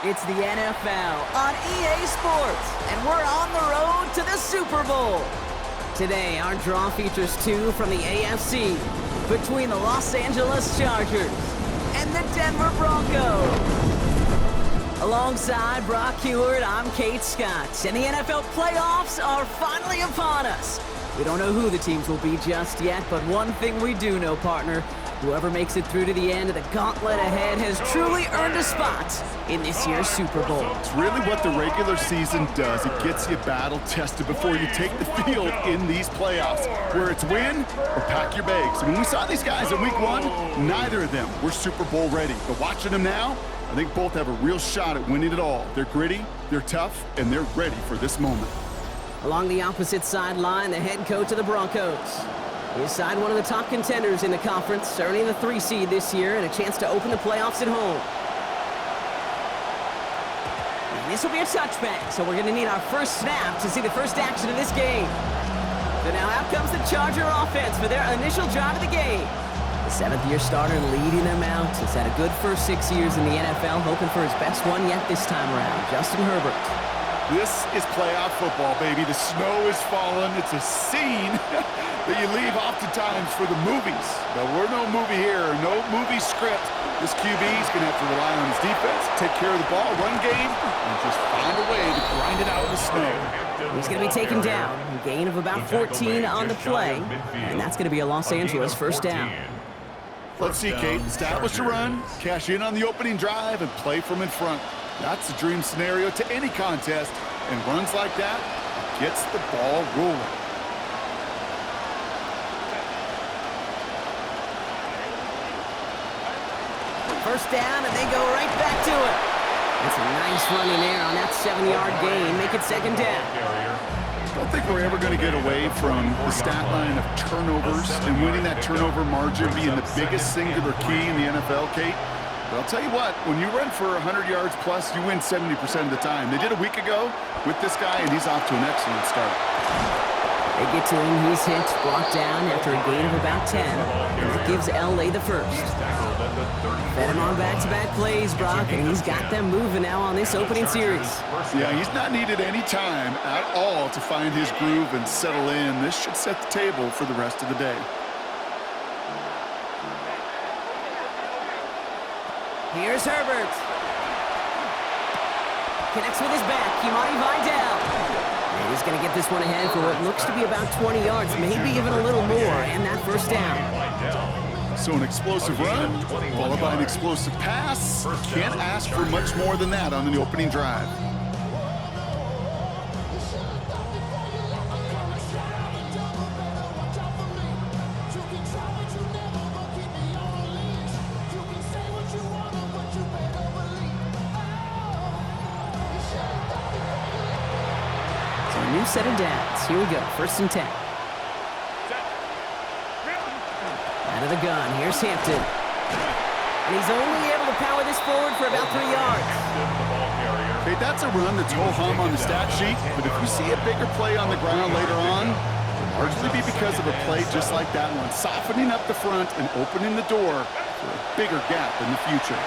It's the NFL on EA Sports, and we're on the road to the Super Bowl. Today, our draw features two from the AFC between the Los Angeles Chargers and the Denver Broncos. Alongside Brock Heward, I'm Kate Scott, and the NFL playoffs are finally upon us. We don't know who the teams will be just yet, but one thing we do know, partner. Whoever makes it through to the end of the gauntlet ahead has truly earned a spot in this year's Super Bowl. It's really what the regular season does. It gets you battle-tested before you take the field in these playoffs, where it's win or pack your bags. When we saw these guys in Week 1, neither of them were Super Bowl ready. But watching them now, I think both have a real shot at winning it all. They're gritty, they're tough, and they're ready for this moment. Along the opposite sideline, the head coach of the Broncos. His side, one of the top contenders in the conference, earning the 3 seed this year and a chance to open the playoffs at home. And this will be a touchback, so we're going to need our first snap to see the first action of this game. So now out comes the Charger offense for their initial drive of the game. The seventh-year starter leading them out. Has had a good first 6 years in the NFL, hoping for his best one yet this time around. Justin Herbert. This is playoff football, baby. The snow is falling. It's a scene that you leave oftentimes for the movies. But we're no movie here, no movie script. This QB is going to have to rely on his defense, take care of the ball, run game, and just find a way to grind it out in the snow. He's going to be taken down. A gain of about 14 on the play, and that's going to be a Los Angeles first down. Let's see, Kate. Establish a run, cash in on the opening drive, and play from in front. That's a dream scenario to any contest, and runs like that gets the ball rolling. First down, and they go right back to it. That's a nice run in there on that 7-yard gain. Make it second down. I don't think we're ever going to get away from the stat line of turnovers and winning that turnover margin being the biggest singular key in the NFL, Kate. But I'll tell you what, when you run for 100 yards plus, you win 70% of the time. They did a week ago with this guy, and he's off to an excellent start. They get to him. He's hit, brought down after a gain of about 10. And that gives L.A. the first. Fed him on back-to-back plays, Brock, and he's got them moving now on this opening series. Yeah, he's not needed any time at all to find his groove and settle in. This should set the table for the rest of the day. Here's Herbert. Connects with his back, Kimani Vidal. And he's going to get this one ahead for what looks to be about 20 yards, maybe even a little more, and that first down. So an explosive run, followed by an explosive pass. Can't ask for much more than that on the opening drive. New set of downs. Here we go. First and 10. Out of the gun. Here's Hampton. And he's only able to power this forward for about 3 yards. Okay, that's a run that's ho-hum on the stat sheet, but if you see a bigger play on the ground later on, it'll largely be because of a play just like that one, softening up the front and opening the door for a bigger gap in the future.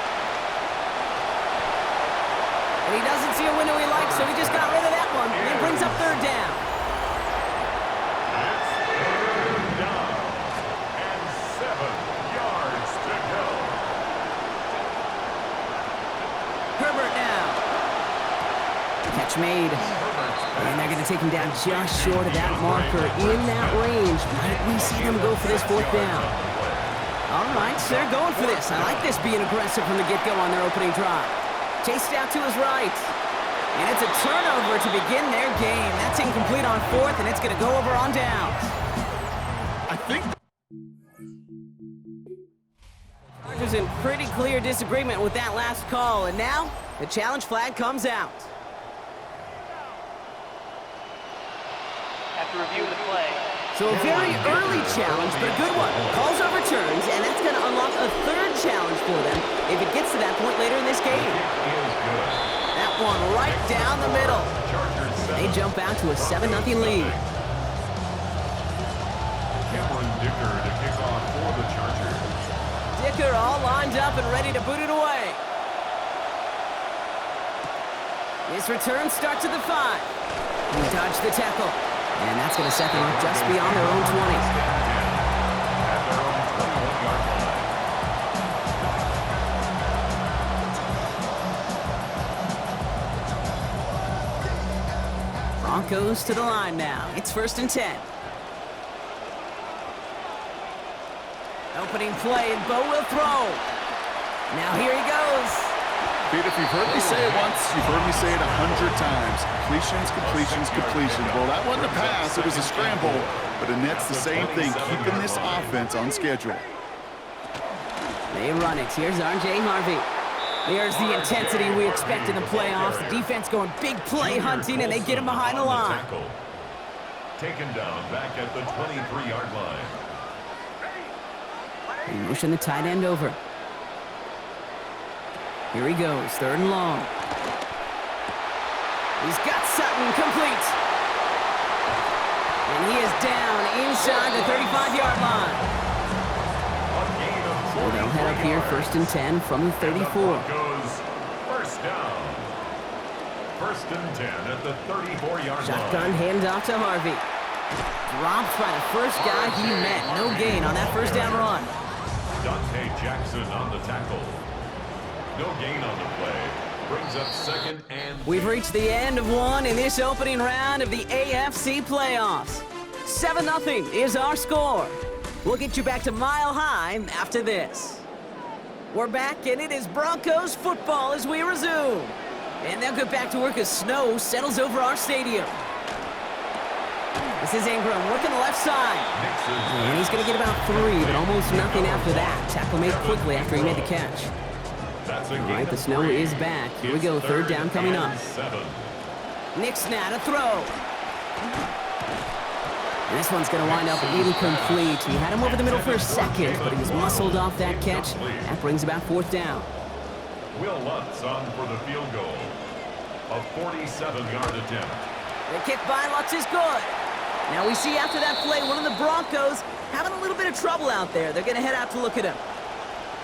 And he doesn't see a window he likes, so he just got rid of that one. And brings up third down. It's third down and 7 yards to go. Herbert now. Catch made. And they're going to take him down just short of that marker in that range. Might we see them go for this fourth down? All right, so they're going for this. I like this being aggressive from the get-go on their opening drive. Chased out to his right. And it's a turnover to begin their game. That's incomplete on fourth, and it's going to go over on downs. I think Chargers in pretty clear disagreement with that last call, and now the challenge flag comes out. After reviewing the play. So a very early challenge, but a good one. Calls overturns, and that's going to unlock a third challenge for them if it gets to that point later in this game. That one right down the middle. They jump out to a 7-0 lead. Dicker to kick off for the Chargers. Dicker all lined up and ready to boot it away. This return starts at the 5. He dodged the tackle. And that's going to set them up just beyond their own 20. At their own 21-yard line. Broncos to the line now. It's 1st and 10. Opening play, and Bo will throw. Now here he goes. Pete, if you've heard me say it once, you've heard me say it 100 times. Completions, completions, completions. Well, that wasn't a pass. It was a scramble. But the Nets the same thing, keeping this offense on schedule. They run it. Here's R.J. Harvey. There's the intensity we expect in the playoffs. The defense going big play hunting, and they get him behind the line. Taken down back at the 23-yard line. They motion the tight end over. Here he goes, 3rd and long. He's got Sutton complete. And he is down inside the 35-yard line. So they'll head up here, 1st and 10 from the 34. First down. 1st and 10 at the 34-yard line. Shotgun handoff to Harvey. Dropped by the first guy he met. No gain on that first down run. Dante Jackson on the tackle. No gain on the play. Brings up 2nd and... We've reached the end of one in this opening round of the AFC playoffs. 7-0 is our score. We'll get you back to Mile High after this. We're back, and it is Broncos football as we resume. And they'll get back to work as snow settles over our stadium. This is Ingram working the left side. And he's going to get about 3, but almost nothing after that. Tackle made quickly after he made the catch. All right, the snow is back. Here we go, 3rd down coming up. Nick Snat, a throw. And this one's going to wind up incomplete. He had him over the middle for a second, but he was muscled off that catch. That brings about 4th down. Will Lutz on for the field goal. A 47-yard attempt. The kick by Lutz is good. Now we see after that play, one of the Broncos having a little bit of trouble out there. They're going to head out to look at him.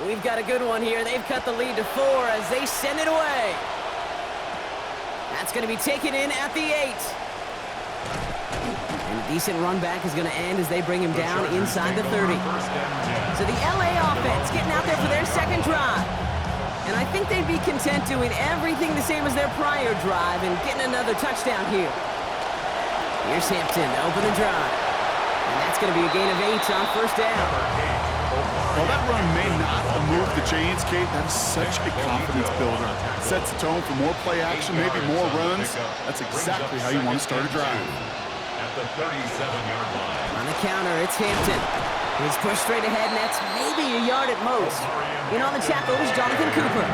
We've got a good one here. They've cut the lead to 4 as they send it away. That's going to be taken in at the 8. And a decent run back is going to end as they bring him down inside the 30. So the LA offense getting out there for their 2nd drive. And I think they'd be content doing everything the same as their prior drive and getting another touchdown here. Here's Hampton to open the drive. And that's going to be a gain of 8 on 1st down. While that run may not have moved the chains, Kate, that is such a confidence builder. Sets the tone for more play action, maybe more runs. That's exactly how you want to start a drive. At the 37-yard line. On the counter, it's Hampton. He's pushed straight ahead, and that's maybe a yard at most. In on the tackle is Jonathan Cooper.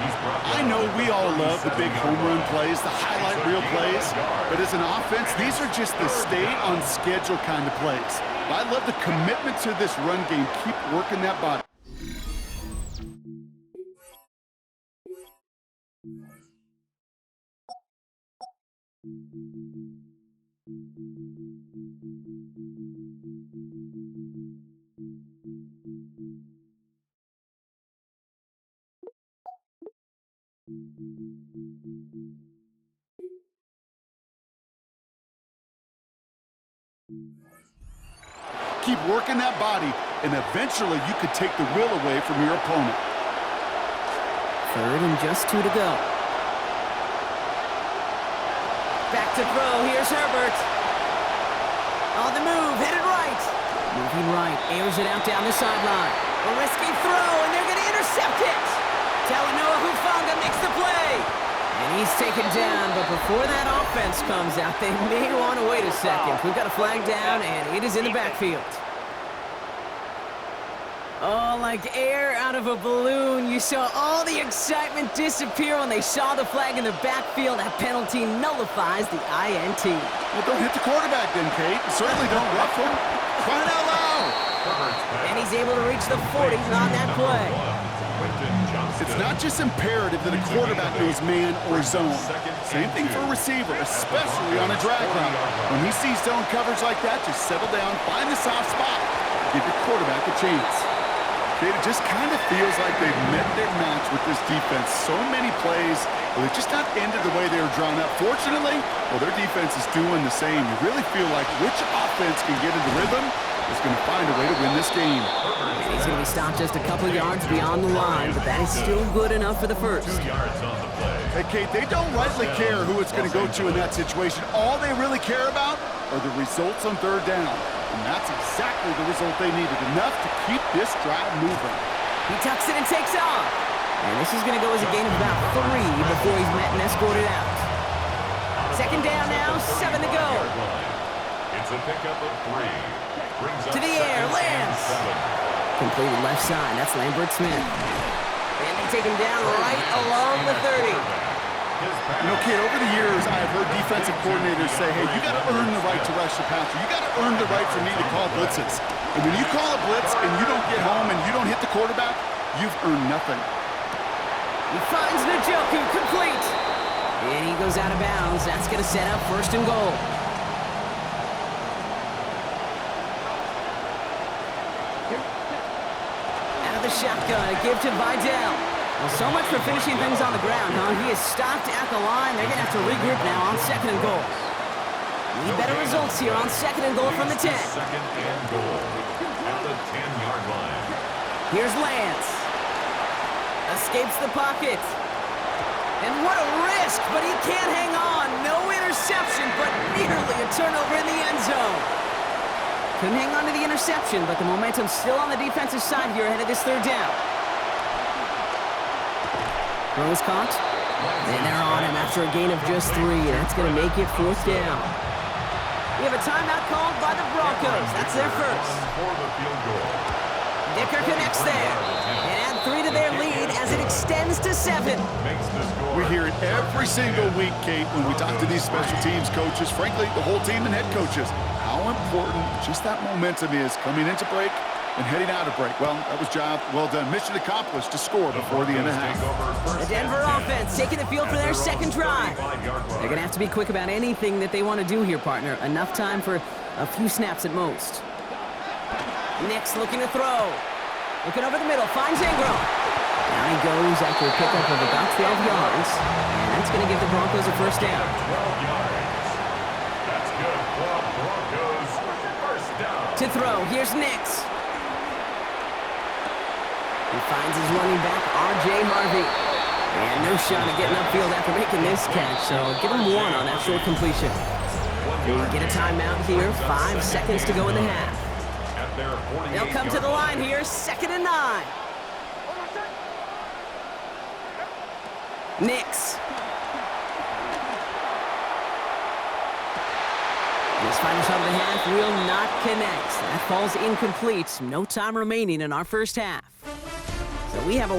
I know we all love the big home run plays, the highlight reel plays, but as an offense, these are just the stay-on-schedule kind of plays. I love the commitment to this run game. Keep working that body. Keep working that body, and eventually you could take the will away from your opponent. 3rd and just 2 to go. Back to throw. Here's Herbert. On the move, headed right. Moving right, airs it out down the sideline. A risky throw, and they're going to intercept it. Talanoa Hufanga makes the play. And he's taken down, but before that offense comes out, they may want to wait a second. We've got a flag down, and it is in the backfield. Oh, like air out of a balloon. You saw all the excitement disappear when they saw the flag in the backfield. That penalty nullifies the INT. Well, don't hit the quarterback then, Kate. Certainly don't rough him. Crying out loud. And he's able to reach the 40 on that play. It's not just imperative that a quarterback knows man or zone. Same thing for a receiver, especially on a drag route. When he sees zone coverage like that, just settle down, find the soft spot, give your quarterback a chance. Kate, it just kind of feels like they've met their match with this defense. So many plays, well, they just not ended the way they were drawn up. Fortunately, well, their defense is doing the same. You really feel like which offense can get into rhythm is going to find a way to win this game. And he's going to be stopped just a couple yards beyond the line, but that is still good enough for the first. 2 yards on the play. Hey, Kate, they don't rightly care who it's going to go to in that situation. All they really care about are the results on third down. And that's exactly the result they needed, enough to keep this drive moving. He tucks it and takes off. And this is going to go as a gain of about 3 before he's met and escorted out. Second down now, 7 to go. It's a pickup of 3. Brings up To the air, Lance. Completed left side, that's Lambert Smith. And they take him down right along the 30. You know, Kate, over the years, I've heard defensive coordinators say, hey, you got to earn the right to rush the passer. You got to earn the right for me to call blitzes. And when you call a blitz and you don't get home and you don't hit the quarterback, you've earned nothing. He finds Njoku, complete. And he goes out of bounds. That's going to set up first and goal. Out of the shotgun, a give to Vidal. Well, so much for finishing things on the ground, huh? He is stopped at the line. They're going to have to regroup now on second and goal. Need better results here on second and goal from the 10. Second and goal at the 10-yard line. Here's Lance. Escapes the pocket. And what a risk, but he can't hang on. No interception, but nearly a turnover in the end zone. Couldn't hang on to the interception, but the momentum's still on the defensive side here ahead of this third down. Throw is caught. And they're on him after a gain of just 3. That's going to make it fourth down. We have a timeout called by the Broncos. That's their first. For the field goal. Dicker connects there. And add 3 to their lead as it extends to 7. Makes the score. We hear it every single week, Kate, when we talk to these special teams coaches, frankly, the whole team and head coaches, how important just that momentum is coming into break and heading out of break. Well, that was job well done. Mission accomplished to score before the end of half. The Denver offense taking the field for their second drive. They're going to have to be quick about anything that they want to do here, partner. Enough time for a few snaps at most. Nix looking to throw. Looking over the middle, finds Ingram. Down he goes after a pickup of about 12 yards. And that's going to give the Broncos a first down. 12 yards. That's good for Broncos. First down. To throw, here's Nix. He finds his running back, R.J. Harvey. And no shot at getting upfield after making this catch, so give him 1 on that short completion. They get a timeout here, 5 seconds to go in the half. They'll come to the line here, 2nd and 9. Nix. This final shot of the half will not connect. That falls incomplete. No time remaining in our first half. So we have a